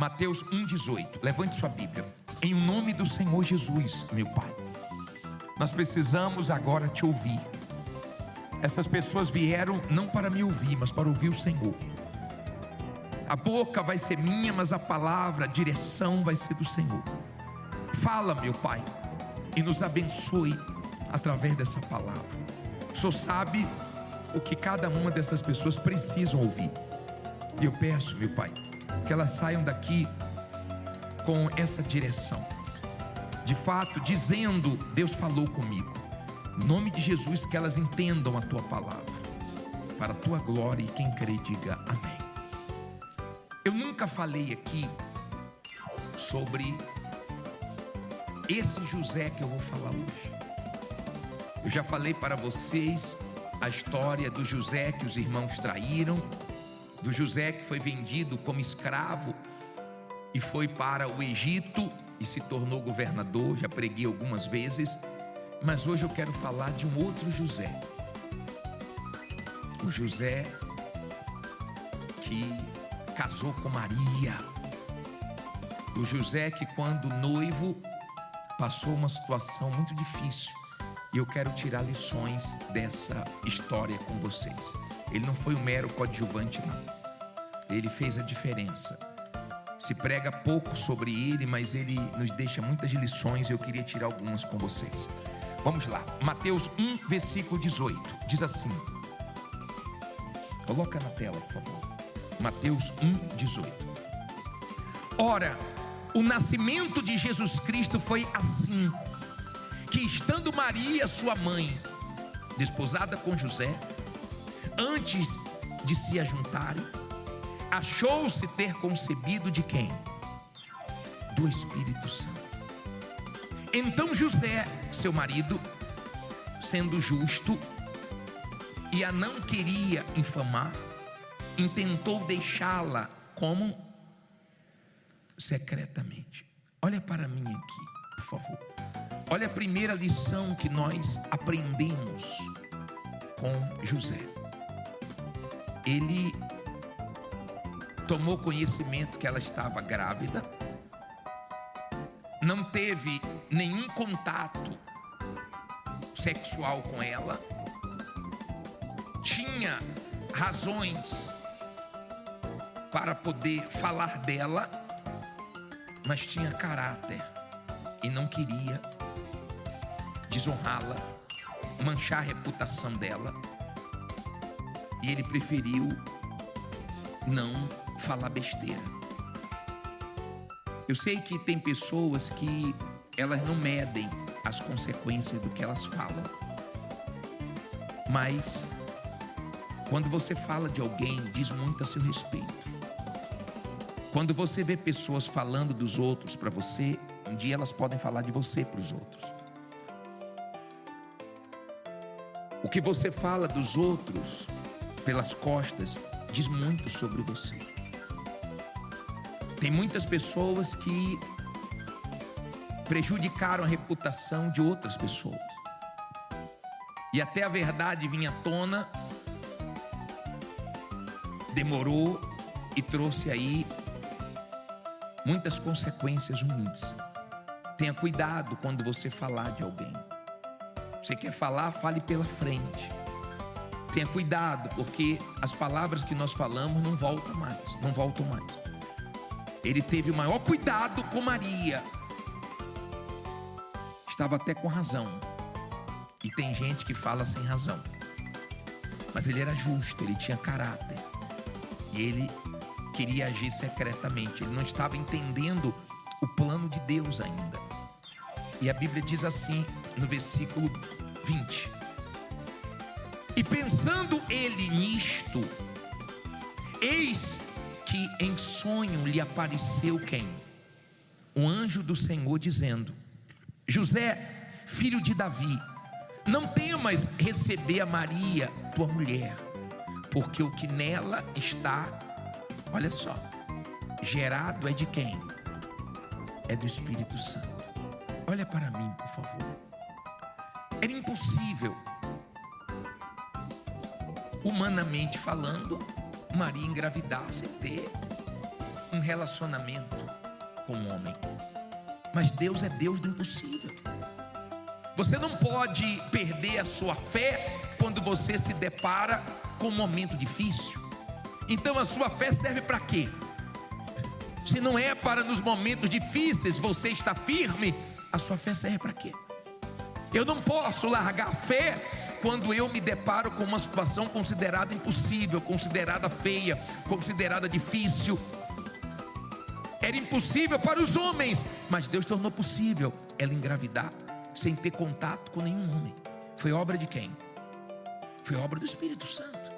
Mateus 1,18. Levante sua Bíblia. Em nome do Senhor Jesus, meu Pai, nós precisamos agora te ouvir. Essas pessoas vieram não para me ouvir, mas para ouvir o Senhor. A boca vai ser minha, mas a palavra, a direção vai ser do Senhor. Fala, meu Pai, e nos abençoe através dessa palavra. O Senhor sabe o que cada uma dessas pessoas precisam ouvir. E eu peço, meu Pai, que elas saiam daqui com essa direção, de fato dizendo: Deus falou comigo. Em nome de Jesus, que elas entendam a tua palavra, para a tua glória, e quem crê diga amém. Eu nunca falei aqui sobre esse José que eu vou falar hoje. Eu já falei para vocês a história do José que os irmãos traíram, do José que foi vendido como escravo e foi para o Egito e se tornou governador. Já preguei algumas vezes, mas hoje eu quero falar de um outro José. O José que casou com Maria. O José que, quando noivo, passou uma situação muito difícil. E eu quero tirar lições dessa história com vocês. Ele não foi um mero coadjuvante, não. Ele fez a diferença. Se prega pouco sobre ele, mas ele nos deixa muitas lições. Eu queria tirar algumas com vocês. Vamos lá. Mateus 1, versículo 18. Diz assim. Coloca na tela, por favor. Mateus 1, 18. Ora, o nascimento de Jesus Cristo foi assim: que estando Maria, sua mãe, desposada com José, antes de se ajuntarem, achou-se ter concebido de quem? Do Espírito Santo. Então José, seu marido, sendo justo e a não queria infamar, intentou deixá-la como? Secretamente. Olha para mim aqui, por favor. Olha a primeira lição que nós aprendemos com José. Ele tomou conhecimento que ela estava grávida, não teve nenhum contato sexual com ela, tinha razões para poder falar dela, mas tinha caráter e não queria desonrá-la, manchar a reputação dela, e ele preferiu não falar besteira. Eu sei que tem pessoas que elas não medem as consequências do que elas falam, mas quando você fala de alguém, diz muito a seu respeito. Quando você vê pessoas falando dos outros para você, um dia elas podem falar de você para os outros. O que você fala dos outros pelas costas diz muito sobre você. Tem muitas pessoas que prejudicaram a reputação de outras pessoas, e até a verdade vinha à tona, demorou e trouxe aí muitas consequências ruins. Tenha cuidado quando você falar de alguém. Você quer falar, fale pela frente. Tenha cuidado, porque as palavras que nós falamos não voltam mais. Ele teve o maior cuidado com Maria. Estava até com razão. E tem gente que fala sem razão. Mas ele era justo, ele tinha caráter. E ele queria agir secretamente. Ele não estava entendendo o plano de Deus ainda. E a Bíblia diz assim, no versículo 20: e pensando ele nisto, eis que em sonho lhe apareceu quem? Um anjo do Senhor, dizendo: José, filho de Davi, não temas receber a Maria, tua mulher, porque o que nela está, olha só, gerado é de quem? É do Espírito Santo. Olha para mim, por favor. Era impossível, humanamente falando, Maria engravidar sem ter um relacionamento com o homem. Mas Deus é Deus do impossível. Você não pode perder a sua fé quando você se depara com um momento difícil. Então a sua fé serve para quê? Se não é para nos momentos difíceis você estar firme, a sua fé serve para quê? Eu não posso largar a fé quando eu me deparo com uma situação considerada impossível, considerada feia, considerada difícil. Era impossível para os homens, mas Deus tornou possível ela engravidar sem ter contato com nenhum homem. Foi obra de quem? Foi obra do Espírito Santo.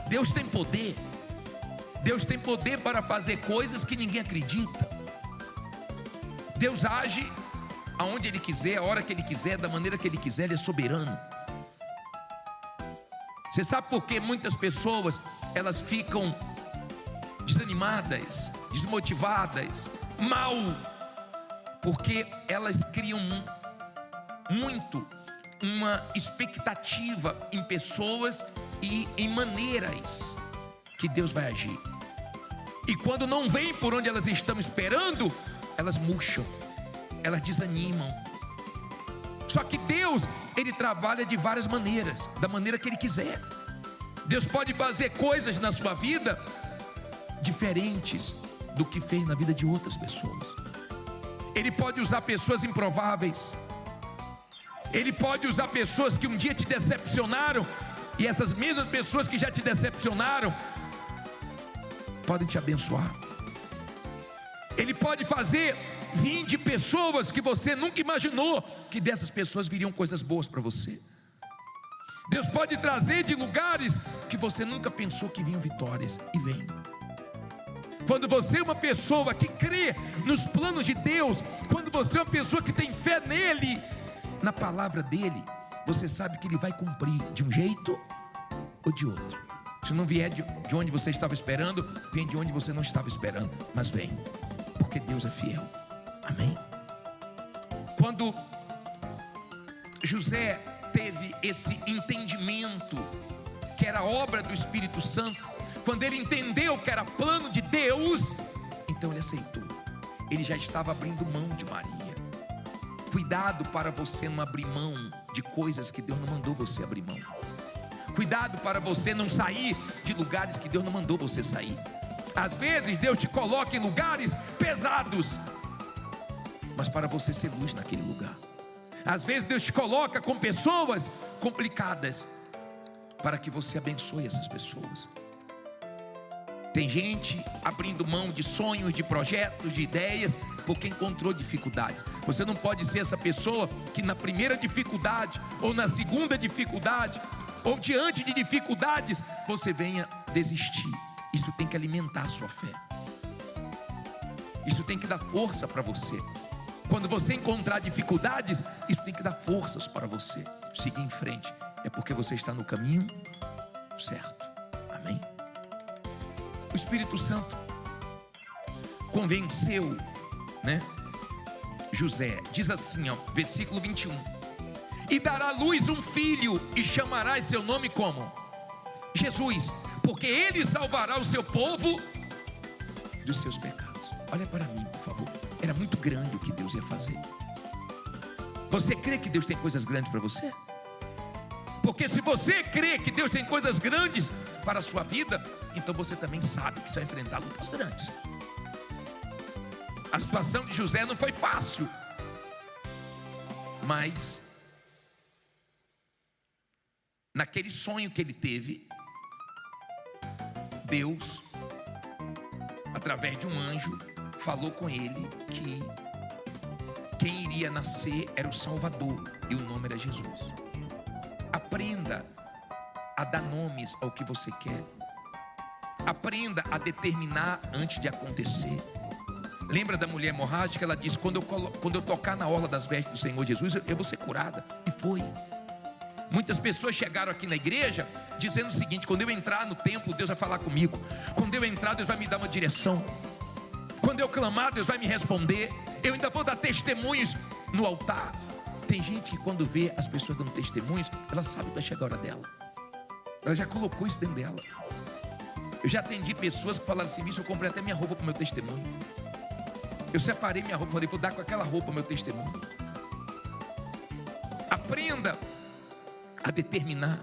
Deus tem poder. Deus tem poder para fazer coisas que ninguém acredita. Deus age aonde Ele quiser, a hora que Ele quiser, da maneira que Ele quiser. Ele é soberano. Você sabe por que muitas pessoas elas ficam desanimadas, desmotivadas, mal? Porque elas criam muito uma expectativa em pessoas e em maneiras que Deus vai agir. E quando não vem por onde elas estão esperando, elas murcham, elas desanimam. Só que Deus, Ele trabalha de várias maneiras, da maneira que Ele quiser. Deus pode fazer coisas na sua vida diferentes do que fez na vida de outras pessoas. Ele pode usar pessoas improváveis. Ele pode usar pessoas que um dia te decepcionaram, e essas mesmas pessoas que já te decepcionaram podem te abençoar. Ele pode fazer vir de pessoas que você nunca imaginou que dessas pessoas viriam coisas boas para você. Deus pode trazer de lugares que você nunca pensou que vinham vitórias, e vem. Quando você é uma pessoa que crê nos planos de Deus, quando você é uma pessoa que tem fé nele, na palavra dele, você sabe que ele vai cumprir de um jeito ou de outro. Se não vier de onde você estava esperando, vem de onde você não estava esperando, mas vem, porque Deus é fiel. Amém? Quando José teve esse entendimento que era obra do Espírito Santo, quando ele entendeu que era plano de Deus, então ele aceitou. Ele já estava abrindo mão de Maria. Cuidado para você não abrir mão de coisas que Deus não mandou você abrir mão. Cuidado para você não sair de lugares que Deus não mandou você sair. Às vezes Deus te coloca em lugares pesados, mas para você ser luz naquele lugar. Às vezes Deus te coloca com pessoas complicadas, para que você abençoe essas pessoas. Tem gente abrindo mão de sonhos, de projetos, de ideias, porque encontrou dificuldades. Você não pode ser essa pessoa que na primeira dificuldade, ou na segunda dificuldade, ou diante de dificuldades, você venha desistir. Isso tem que alimentar a sua fé. Isso tem que dar força para você. Quando você encontrar dificuldades, isso tem que dar forças para você seguir em frente. É porque você está no caminho certo. Amém? O Espírito Santo convenceu, José. Diz assim, versículo 21: e dará à luz um filho, e chamarás seu nome como? Jesus, porque ele salvará o seu povo dos seus pecados. Olha para mim, por favor. Era muito grande o que Deus ia fazer. Você crê que Deus tem coisas grandes para você? Porque se você crê que Deus tem coisas grandes para a sua vida, então você também sabe que você vai enfrentar lutas grandes. A situação de José não foi fácil, mas naquele sonho que ele teve, Deus, através de um anjo, falou com ele que quem iria nascer era o Salvador, e o nome era Jesus. Aprenda a dar nomes ao que você quer. Aprenda a determinar antes de acontecer. Lembra da mulher hemorrágica? Ela disse: quando eu tocar na orla das vestes do Senhor Jesus, eu vou ser curada. E foi. Muitas pessoas chegaram aqui na igreja dizendo o seguinte: quando eu entrar no templo, Deus vai falar comigo. Quando eu entrar, Deus vai me dar uma direção. Quando eu clamar, Deus vai me responder. Eu ainda vou dar testemunhos no altar. Tem gente que quando vê as pessoas dando testemunhos, ela sabe que vai chegar a hora dela. Ela já colocou isso dentro dela. Eu já atendi pessoas que falaram assim: eu comprei até minha roupa para o meu testemunho. Eu separei minha roupa, falei: vou dar com aquela roupa ao meu testemunho. Aprenda a determinar.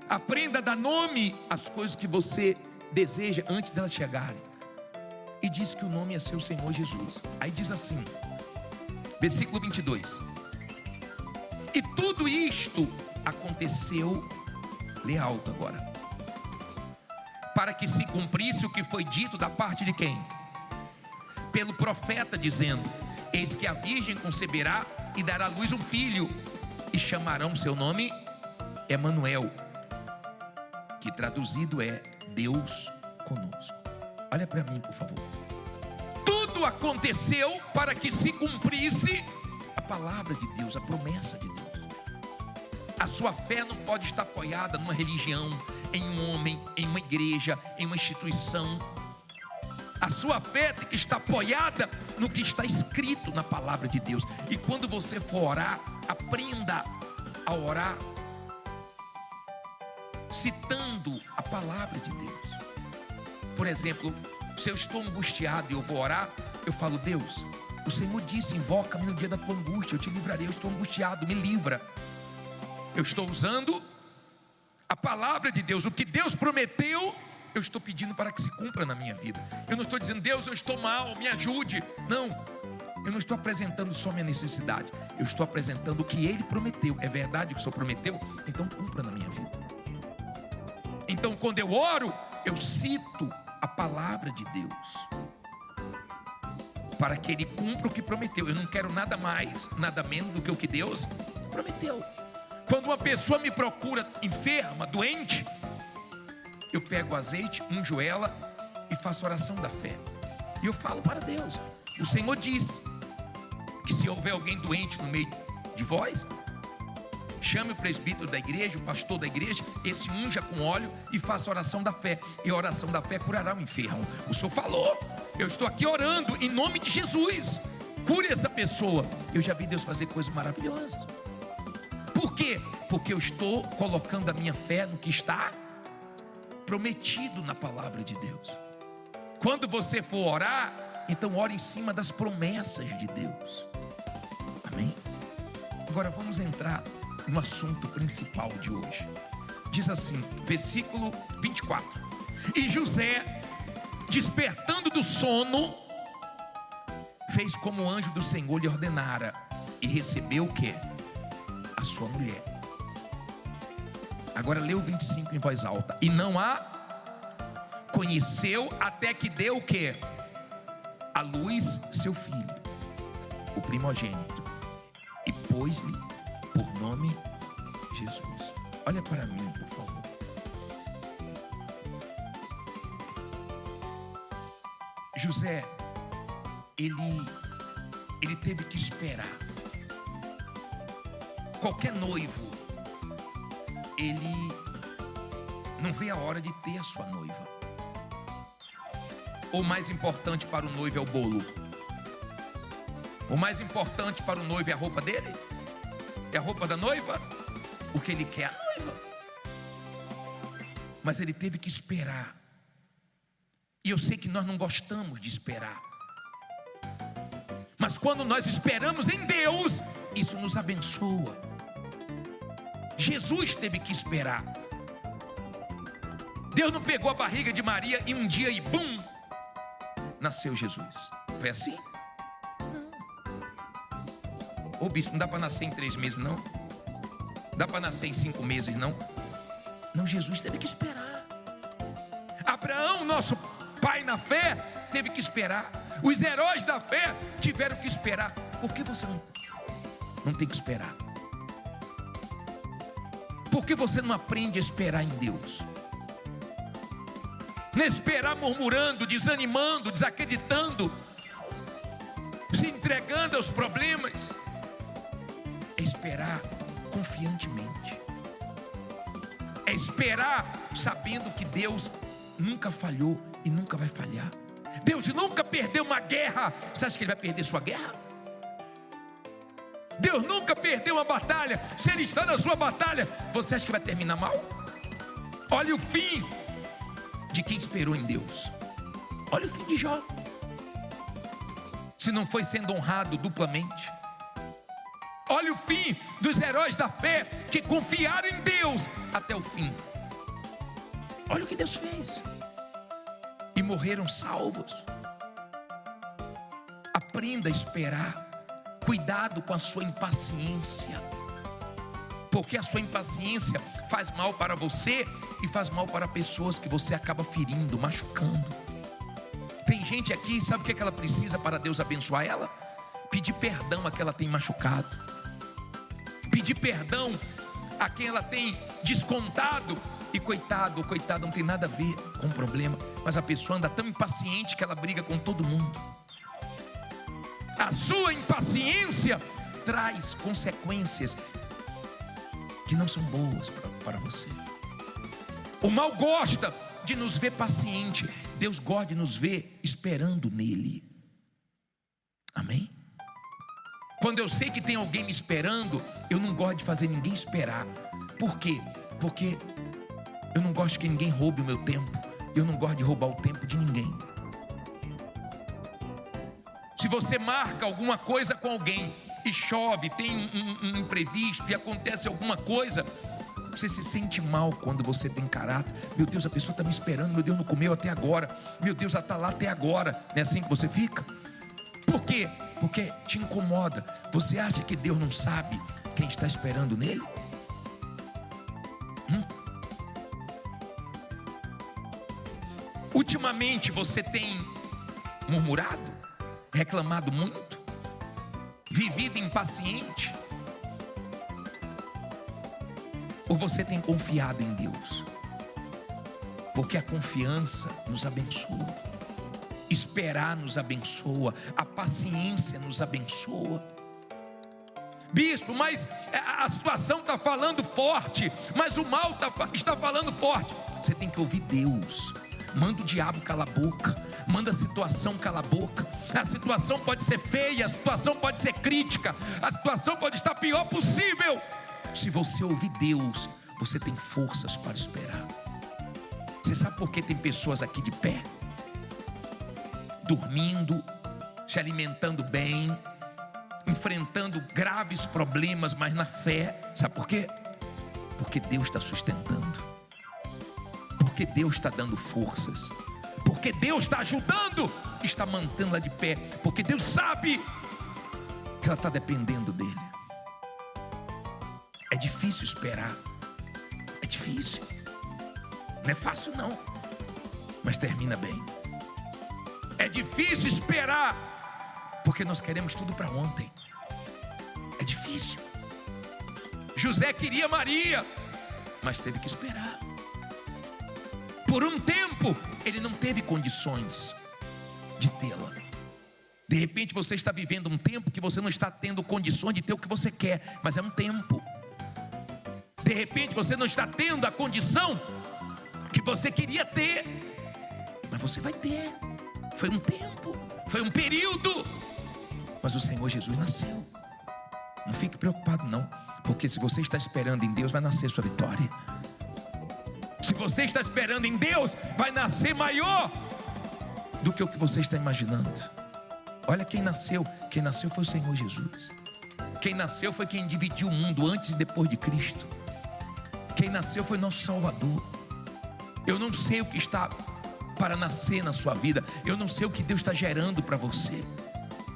Aprenda a dar nome às coisas que você deseja antes delas chegarem. E diz que o nome é seu Senhor Jesus. Aí diz assim, versículo 22: e tudo isto aconteceu, lê alto agora, para que se cumprisse o que foi dito da parte de quem? Pelo profeta, dizendo: eis que a virgem conceberá e dará à luz um filho, e chamarão seu nome Emanuel, que traduzido é Deus conosco. Olha para mim, por favor. Tudo aconteceu para que se cumprisse a palavra de Deus, a promessa de Deus. A sua fé não pode estar apoiada numa religião, em um homem, em uma igreja, em uma instituição. A sua fé tem que estar apoiada no que está escrito na palavra de Deus. E quando você for orar, aprenda a orar citando a palavra de Deus. Por exemplo, se eu estou angustiado e eu vou orar, eu falo: Deus, o Senhor disse: invoca-me no dia da tua angústia, eu te livrarei. Eu estou angustiado, me livra. Eu estou usando a palavra de Deus. O que Deus prometeu, eu estou pedindo para que se cumpra na minha vida. Eu não estou dizendo: Deus, eu estou mal, me ajude. Não, eu não estou apresentando só minha necessidade. Eu estou apresentando o que Ele prometeu. É verdade que o Senhor prometeu? Então cumpra na minha vida. Então quando eu oro, eu cito a palavra de Deus, para que Ele cumpra o que prometeu. Eu não quero nada mais, nada menos do que o que Deus prometeu. Quando uma pessoa me procura enferma, doente, eu pego o azeite, unjo ela e faço oração da fé. E eu falo para Deus: o Senhor diz que se houver alguém doente no meio de vós, chame o presbítero da igreja, o pastor da igreja, esse unja com óleo e faça a oração da fé. E a oração da fé curará o enfermo. O Senhor falou, eu estou aqui orando em nome de Jesus. Cure essa pessoa. Eu já vi Deus fazer coisas maravilhosas. Por quê? Porque eu estou colocando a minha fé no que está prometido na palavra de Deus. Quando você for orar, então ore em cima das promessas de Deus. Amém? Agora vamos entrar no assunto principal de hoje. Diz assim, versículo 24: e José, despertando do sono, fez como o anjo do Senhor lhe ordenara, e recebeu o quê? A sua mulher. Agora lê o 25 em voz alta. E não a conheceu até que deu o quê? A luz seu filho, o primogênito, e pôs-lhe por nome Jesus. Olha para mim, por favor. José, ele teve que esperar. Qualquer noivo, ele não vê a hora de ter a sua noiva. O mais importante para o noivo é o bolo. O mais importante para o noivo é a roupa dele? É a roupa da noiva? O que ele quer é a noiva. Mas ele teve que esperar. E eu sei que nós não gostamos de esperar. Mas quando nós esperamos em Deus, isso nos abençoa. Jesus teve que esperar. Deus não pegou a barriga de Maria e um dia e bum, nasceu Jesus. Foi assim? Não. Ô bispo, não dá para nascer em 3 meses não? Dá para nascer em 5 meses não? Não, Jesus teve que esperar. Abraão, nosso pai na fé, teve que esperar. Os heróis da fé tiveram que esperar. Por que você não tem que esperar? Por que você não aprende a esperar em Deus? Não é esperar murmurando, desanimando, desacreditando, se entregando aos problemas. É esperar confiantemente. É esperar sabendo que Deus nunca falhou e nunca vai falhar. Deus nunca perdeu uma guerra. Você acha que Ele vai perder sua guerra? Deus nunca perdeu uma batalha. Se Ele está na sua batalha, você acha que vai terminar mal? Olha o fim de quem esperou em Deus. Olha o fim de Jó. Se não foi sendo honrado duplamente. Olha o fim dos heróis da fé que confiaram em Deus até o fim. Olha o que Deus fez. E morreram salvos. Aprenda a esperar. Cuidado com a sua impaciência. Porque a sua impaciência faz mal para você e faz mal para pessoas que você acaba ferindo, machucando. Tem gente aqui, sabe o que ela precisa para Deus abençoar ela? Pedir perdão a quem ela tem machucado. Pedir perdão a quem ela tem descontado. E coitado ou coitada, não tem nada a ver com o problema, mas a pessoa anda tão impaciente que ela briga com todo mundo. A sua impaciência traz consequências que não são boas para você. O mal gosta de nos ver paciente. Deus gosta de nos ver esperando nele. Amém? Quando eu sei que tem alguém me esperando, eu não gosto de fazer ninguém esperar. Por quê? Porque eu não gosto que ninguém roube o meu tempo. Eu não gosto de roubar o tempo de ninguém. Se você marca alguma coisa com alguém e chove, tem um imprevisto e acontece alguma coisa, você se sente mal quando você tem caráter. Meu Deus, a pessoa está me esperando, meu Deus, não comeu até agora, meu Deus, ela está lá até agora. Não é assim que você fica? Por quê? Porque te incomoda. Você acha que Deus não sabe quem está esperando nele? Ultimamente você tem murmurado, reclamado muito, vivido impaciente? Ou você tem confiado em Deus? Porque a confiança nos abençoa, esperar nos abençoa, a paciência nos abençoa. Bispo, mas a situação está falando forte, mas o mal está falando forte. Você tem que ouvir Deus. Manda o diabo calar a boca, manda a situação calar a boca. A situação pode ser feia, a situação pode ser crítica, a situação pode estar pior possível. Se você ouvir Deus, você tem forças para esperar. Você sabe por que tem pessoas aqui de pé? Dormindo, se alimentando bem, enfrentando graves problemas, mas na fé. Sabe por quê? Porque Deus está sustentando. Porque Deus está dando forças, porque Deus está ajudando, está mantendo ela de pé, porque Deus sabe que ela está dependendo dele. É difícil esperar, é difícil, não é fácil não, mas termina bem. É difícil esperar, porque nós queremos tudo para ontem. É difícil. José queria Maria, mas teve que esperar. Por um tempo, ele não teve condições de tê-la. De repente você está vivendo um tempo que você não está tendo condições de ter o que você quer, mas é um tempo. De repente você não está tendo a condição que você queria ter, mas você vai ter. Foi um tempo, foi um período, mas o Senhor Jesus nasceu. Não fique preocupado não, porque se você está esperando em Deus, vai nascer sua vitória. Se você está esperando em Deus, vai nascer maior do que o que você está imaginando. Olha quem nasceu foi o Senhor Jesus. Quem nasceu foi quem dividiu o mundo antes e depois de Cristo. Quem nasceu foi nosso Salvador. Eu não sei o que está para nascer na sua vida, eu não sei o que Deus está gerando para você.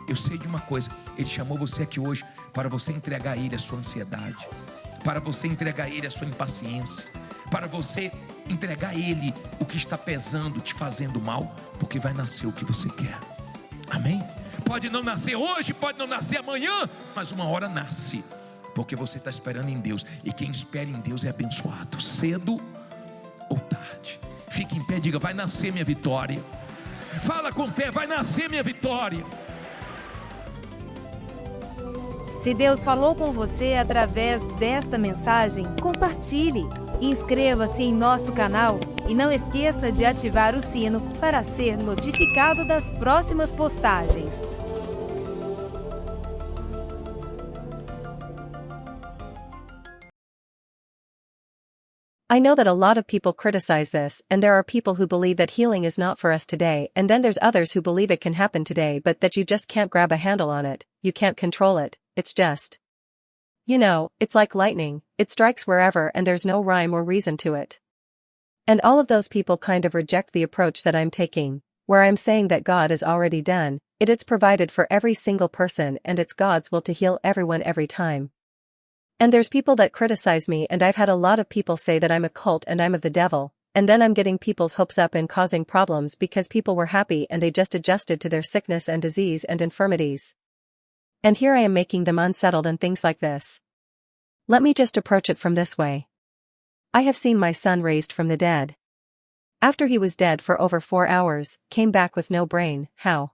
Eu sei de uma coisa: Ele chamou você aqui hoje para você entregar a Ele a sua ansiedade, para você entregar a Ele a sua impaciência, para você entregar a Ele o que está pesando, te fazendo mal, porque vai nascer o que você quer. Amém? Pode não nascer hoje, pode não nascer amanhã, mas uma hora nasce, porque você está esperando em Deus. E quem espera em Deus é abençoado, cedo ou tarde. Fique em pé e diga: vai nascer minha vitória. Fala com fé: vai nascer minha vitória. Se Deus falou com você através desta mensagem, compartilhe. Inscreva-se em nosso canal e não esqueça de ativar o sino para ser notificado das próximas postagens. I know that a lot of people criticize this, and there are people who believe that healing is not for us today, and then there's others who believe it can happen today but that you just can't grab a handle on it, you can't control it, it's just. You know, it's like lightning, it strikes wherever and there's no rhyme or reason to it. And all of those people kind of reject the approach that I'm taking, where I'm saying that God is already done, it's provided for every single person and it's God's will to heal everyone every time. And there's people that criticize me, and I've had a lot of people say that I'm a cult and I'm of the devil, and then I'm getting people's hopes up and causing problems because people were happy and they just adjusted to their sickness and disease and infirmities. And here I am making them unsettled and things like this. Let me just approach it from this way. I have seen my son raised from the dead. After he was dead for over 4 hours, came back with no brain, how?